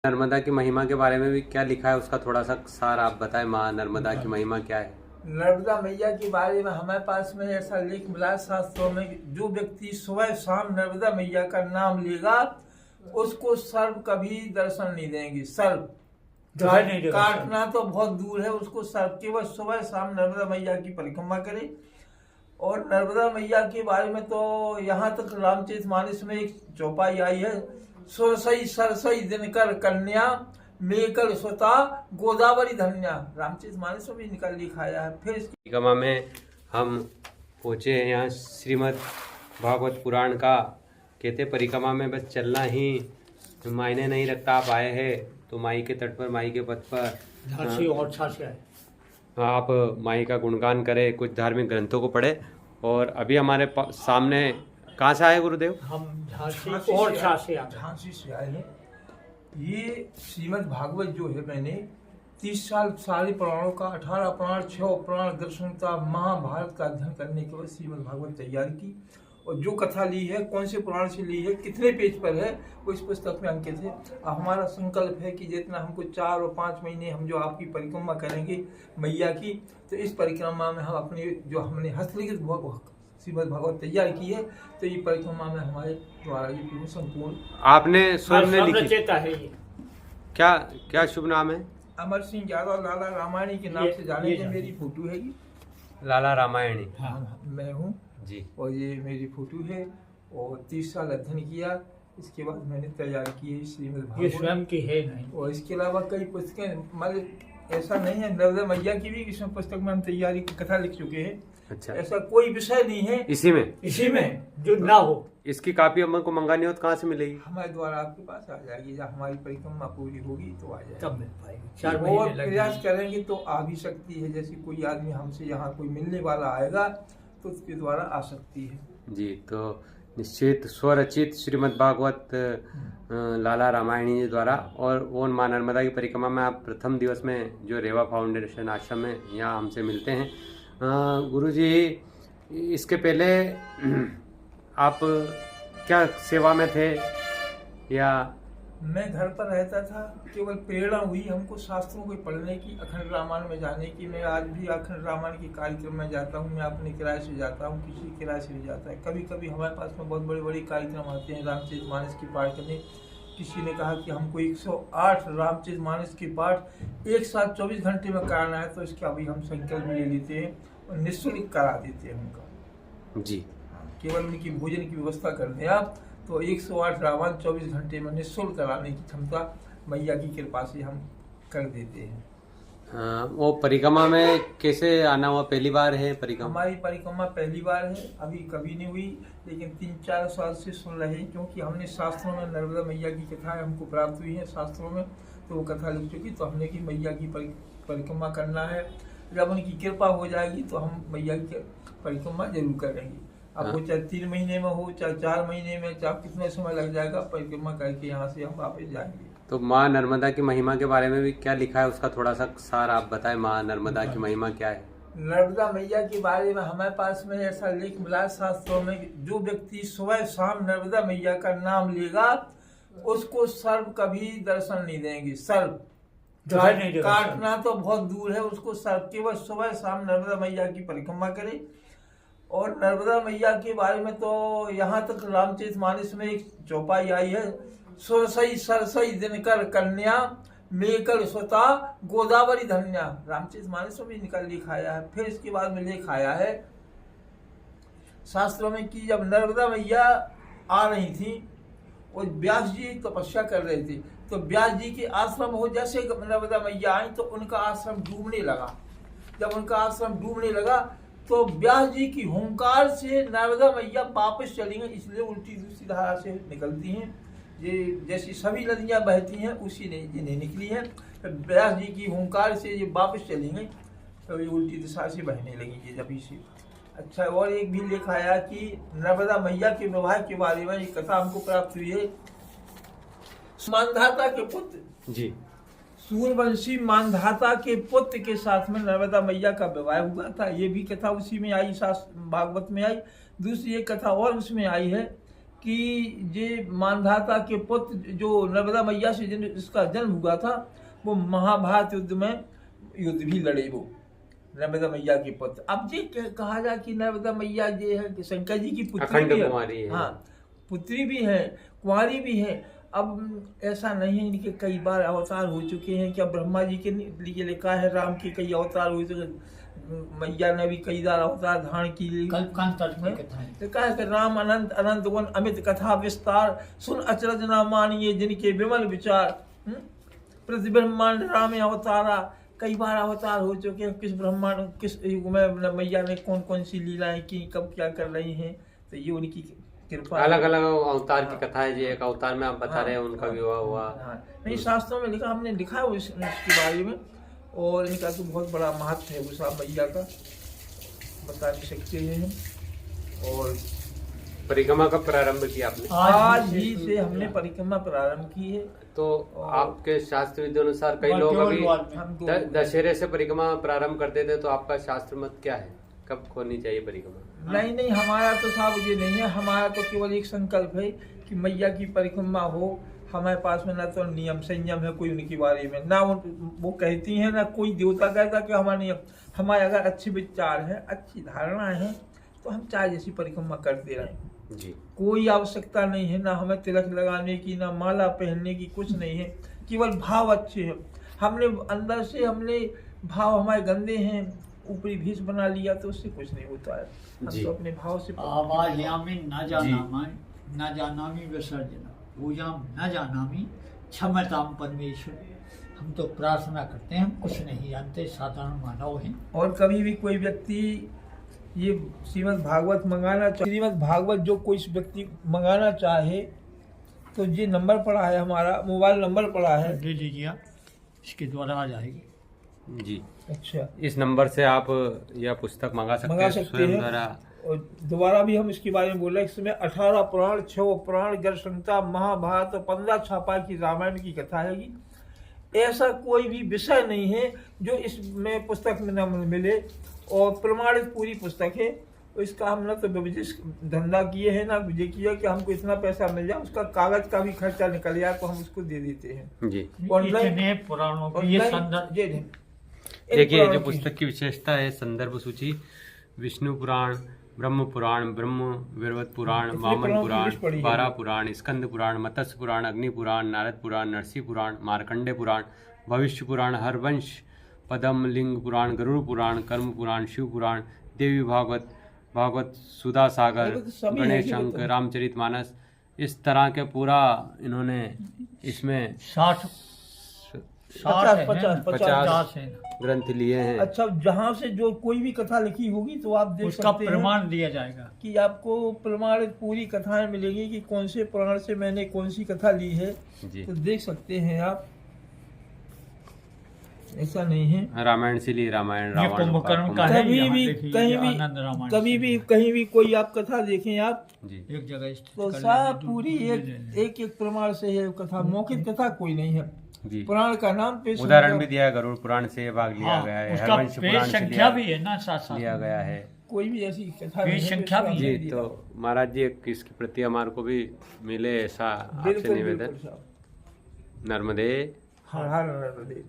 नर्मदा की महिमा के बारे में भी क्या लिखा है, उसका थोड़ा सा सार आप बताएं। माँ नर्मदा की महिमा क्या है? नर्मदा मैया के बारे में हमारे पास में ऐसा लेख मिला है शास्त्रों में, जो व्यक्ति सुबह शाम नर्मदा मैया का नाम लेगा उसको सर्प कभी दर्शन नहीं देंगे। सर्प काटना तो बहुत दूर है, उसको सर्प केवल सुबह शाम नर्मदा मैया की परिक्रमा करे। और नर्मदा मैया के बारे में तो यहाँ तक रामचरितमानस में एक चौपाई आई है, सुरसई सरसई दिनकर कन्या मेकल स्वता गोदावरी धन्या। रामचरितमानस में भी निकल लिखाया है। फिर परिक्रमा में हम पहुँचे हैं यहाँ श्रीमद् भागवत पुराण का। कहते परिक्रमा में बस चलना ही मायने नहीं रखता। आप आए हैं तो माई के तट पर, माई के पथ पर और आप माई का गुणगान करें, कुछ धार्मिक ग्रंथों को पढ़े। और अभी हमारे सामने कहाँ से आए गुरुदेव? हम झांसी से आए हैं। ये श्रीमद् भागवत जो है, मैंने 30 साल सारे पुराणों का 18 पुराण 6 पुराण दर्शनता महाभारत का अध्ययन करने के बाद श्रीमद् भागवत तैयार की। और जो कथा ली है, कौन से पुराण से ली है, कितने पेज पर है, वो इस पुस्तक में अंकित है। हमारा संकल्प है कि जितना हमको 4 और 5 महीने हम जो आपकी परिक्रमा करेंगे मैया की, तो इस परिक्रमा में हम अपने जो हमने हस्तलिखित श्रीमद् भागवत तैयार की है, तो ये परिक्रमा में हमारे द्वारा ये पूर्ण संपूर्ण आपने स्वयं ने लिखी है। ये क्या क्या शुभ नाम है? अमर सिंह यादव लाला रामायणी के नाम से जानेंगे। मेरी फोटो है ये, लाला रामायणी। हाँ, मैं हूँ जी। और ये मेरी फोटो है। और 30 साल अध्ययन किया, इसके बाद मैंने तैयार की है श्रीमद् भागवत। ये स्वयं की है नहीं। और इसके अलावा कई पुस्तकें, मतलब ऐसा नहीं है, नर्मदा मैया की भी इसमें पुस्तक में हम तैयारी की कथा लिख चुके हैं। अच्छा, ऐसा कोई विषय नहीं है इसी में जो ना हो। इसकी कॉपी हम को मंगानी हो तो कहाँ से मिलेगी? हमारे द्वारा आपके पास आ जाएगी। जब हमारी परिक्रमा पूरी होगी तो आ जाएगी, तब मिल पाएगी। 4 और महीने लग प्रयास जाएंगे। करेंगे तो आ भी सकती है। जैसे कोई आदमी हमसे यहाँ कोई मिलने वाला आएगा तो उसके द्वारा आ सकती है। जी, तो निश्चित स्वरचित श्रीमद् भागवत लाला रामायणी जी द्वारा। और वो माँ नर्मदा की परिक्रमा में आप प्रथम दिवस में जो रेवा फाउंडेशन आश्रम में यहाँ हमसे मिलते हैं। गुरुजी, इसके पहले आप क्या सेवा में थे या? मैं घर पर रहता था। केवल प्रेरणा हुई हमको शास्त्रों को पढ़ने की, अखंड रामायण में जाने की। मैं आज भी अखंड रामायण के कार्यक्रम में जाता हूँ। मैं अपने किराए से जाता हूँ, किसी किराए से नहीं जाता है। कभी कभी हमारे पास में बहुत बड़े बड़े कार्यक्रम आते हैं रामचरितमानस के पाठ करने। किसी ने कहा कि हमको 108 रामचरितमानस के पाठ एक साथ 24 घंटे में कराना है, तो इसका अभी हम संकल्प ले लेते हैं और निःशुल्क करा देते हैं उनका। जी, केवल उनकी भोजन की व्यवस्था कर दें आप, तो 108 रावण 24 घंटे में निःशुल्क कराने की क्षमता मैया की कृपा से हम कर देते हैं। हाँ, वो परिक्रमा में कैसे आना हुआ? पहली बार है परिक्रमा? हमारी परिक्रमा पहली बार है, अभी कभी नहीं हुई, लेकिन 3-4 साल से सुन रहे हैं। क्योंकि हमने शास्त्रों में नर्मदा मैया की कथाएं हमको प्राप्त हुई हैं शास्त्रों में, तो वो कथा लिख चुकी। तो हमने की मैया की परिक्रमा करना है। जब उनकी कृपा हो जाएगी तो हम मैया की परिक्रमा जरूर करेंगे। अब वो चाहे 3 महीने में हो, चाहे 4 महीने में, चाहे कितने समय लग जाएगा, परिक्रमा करके यहाँ से हम वापस जाएंगे। तो माँ नर्मदा की महिमा के बारे में भी क्या लिखा है, उसका थोड़ा सा सार आप बताएं। माँ नर्मदा की महिमा क्या है? नर्मदा मैया के बारे में हमारे पास में ऐसा लेख मिला है शास्त्रों में, जो व्यक्ति सुबह शाम नर्मदा मैया का नाम लेगा उसको सर्प कभी दर्शन नहीं देंगे। सर्प काटना तो बहुत दूर है, उसको सर्प केवल सुबह शाम नर्मदा मैया की परिक्रमा करे। और नर्मदा मैया के बारे में तो यहाँ तक रामचरितमानस में एक चौपाई आई है, सुरसई सरसई दिनकर कन्या मेकल स्वता गोदावरी धन्या। रामचरितमानस में भी निकल लिखाया है। फिर इसके बाद में लेख आया है शास्त्रों में कि जब नर्मदा मैया आ रही थी और व्यास जी तपस्या कर रहे थे, तो व्यास जी के आश्रम हो जैसे नर्मदा मैया आई तो उनका आश्रम डूबने लगा। जब उनका आश्रम डूबने लगा तो व्यास जी की हुंकार से नर्मदा मैया वापस चली गई। इसलिए उल्टी दूसरी धारा से निकलती हैं, ये जैसी सभी नदियां बहती हैं उसी ने जिन्हें निकली है। तो व्यास जी की हुंकार से ये वापस चली गई, तो ये उल्टी दिशा से बहने लगी ये जब इसी। अच्छा, और एक भी लिखा आया कि नर्मदा मैया के विवाह के बारे में एक कथा हमको प्राप्त हुई है। मानधाता के पुत्र जी, सूर्यवंशी मानधाता के पुत्र के साथ में नर्मदा मैया का विवाह हुआ था। ये भी कथा उसी में आई, भागवत में आई। दूसरी एक कथा और उसमें आई है कि ये मानधाता के पुत्र जो नर्मदा मैया से जिसका जन्म हुआ था, वो महाभारत युद्ध में युद्ध भी लड़े वो नर्मदा मैया के पुत्र। अब ये कहा जाए कि नर्मदा मैया ये है कि शंकर जी की पुत्री अखंड भी कुंवारी है। हाँ, पुत्री भी है, कुंवारी भी है। अब ऐसा नहीं है, इनके कई बार अवतार हो चुके हैं। क्या ब्रह्मा जी के लिए लिखा है राम के कई अवतार हुए थे, मैया ने भी कई बार अवतार धारण की। कल्पकांत की कथा है। तो कहा कि राम अनंत अनंत गुण अमित कथा विस्तार, सुन अचरज ना मानिए जिनके विमल विचार। प्रतिब्रह्मांड राम अवतारा, कई बार अवतार हो चुके हैं। किस ब्रह्मांड किस युग में मैया ने कौन कौन सी लीलाएं की, कब क्या कर रही हैं, तो ये उनकी कृपा। अलग अलग अवतार की कथा है जी। एक अवतार में आप बता रहे हैं उनका विवाह हुआ। नहीं, शास्त्रों में लिखा, हमने लिखा है इसके बारे में, और इनका तो बहुत बड़ा महत्व है उषा मैया का, बता नहीं सकते हैं हम। और परिक्रमा का प्रारंभ किया आपने? आज ही से हमने परिक्रमा प्रारंभ की है। तो आपके शास्त्र विधि अनुसार कई लोग अभी दशहरे से परिक्रमा प्रारंभ करते थे, तो आपका शास्त्र मत क्या है, कब खोलनी चाहिए परिक्रमा? नहीं, हमारा तो साहब ये नहीं है। हमारा तो केवल एक संकल्प है कि मैया की परिक्रमा हो। हमारे पास में ना तो नियम संयम है कोई उनके बारे में, ना वो कहती हैं, ना कोई देवता कहता कि हमारा नियम। हमारे अगर अच्छे विचार है, अच्छी धारणा है, तो हम चाहे जैसी परिक्रमा करते रहें जी। कोई आवश्यकता नहीं है, ना हमें तिलक लगाने की, ना माला पहनने की, कुछ नहीं है। केवल भाव अच्छे हैं। हमने अंदर से भाव हमारे गंदे हैं, ऊपरी भेष बना लिया तो उससे कुछ नहीं होता है। हम तो अपने भाव से आवाह्यामि न जानामि विसर्जन, पूजाम न जानामि क्षमताम परमेश्वर। हम तो प्रार्थना करते हैं, हम कुछ नहीं जानते, साधारण मानव हैं। और कभी भी कोई व्यक्ति ये श्रीमद् भागवत मंगाना चाहे, श्रीमद् भागवत जो कोई व्यक्ति मंगाना चाहे, तो ये नंबर पड़ा है, हमारा मोबाइल नंबर पड़ा है, ले लीजिए, इसके द्वारा आ जाएगी जी। अच्छा, इस नंबर से आप यह पुस्तक मंगा सकते हैं स्वयं द्वारा। और दोबारा भी हम इसके बारे में बोले, इसमें 18 पुराण, 6 पुराण, गर्भ संहिता, महाभारत और 15 छापा की रामायण की कथा है। ऐसा कोई भी विषय नहीं है जो इसमें पुस्तक में न मिले, और प्रमाणित पूरी पुस्तक है। तो इसका हम ना तो धंधा किए हैं, ना ये किया कि हमको इतना पैसा मिल जाए, उसका कागज का भी खर्चा निकल जाए तो हम उसको दे देते हैं जी। ऑनलाइन पुराणों की ये संदर्भ। देखिए, जो पुस्तक की विशेषता है, संदर्भ सूची विष्णु पुराण, ब्रह्म पुराण, ब्रह्म विरवत पुराण, वामन पुराण, 12 पुराण, स्कंद पुराण, मत्स्य पुराण, अग्नि पुराण, नारद पुराण, नरसिंह पुराण, मार्कंडे पुराण, भविष्य पुराण, हरवंश, पदम लिंग पुराण, गरुड़ पुराण, कर्म पुराण, शिव पुराण, देवी भागवत, सुधा सागर, गणेश अंक, रामचरितमानस, इस तरह के पूरा इन्होंने इसमें 50 ग्रंथ लिए हैं। अच्छा, जहाँ से जो कोई भी कथा लिखी होगी तो आप देख उसका सकते हैं, प्रमाण दिया जाएगा कि आपको प्रमाणित पूरी कथाएं मिलेगी कि कौन से पुराण से मैंने कौन सी कथा ली है जी। तो देख सकते हैं आप। ऐसा नहीं है रामायण से लिए रामायण, रावण, कुंभकर्ण का है। कभी भी कहीं भी कोई आप कथा देखें आप जी, एक जगह तो सब पूरी एक प्रमाण से है कथा, मौखिक कथा कोई नहीं है। जी। पुराण का नाम पेश उदाहरण भी दिया है, गरुड़ पुराण से भाग लिया गया है, हरवंश पुराण से संख्या भी है ना, साथ लिया गया है। कोई भी ऐसी कथा नहीं है संख्या भी जी। तो महाराज जी, इसके प्रति हमारे को भी मिले ऐसा आपसे निवेदन। साहब। नर्मदे हर हर नर्मदे।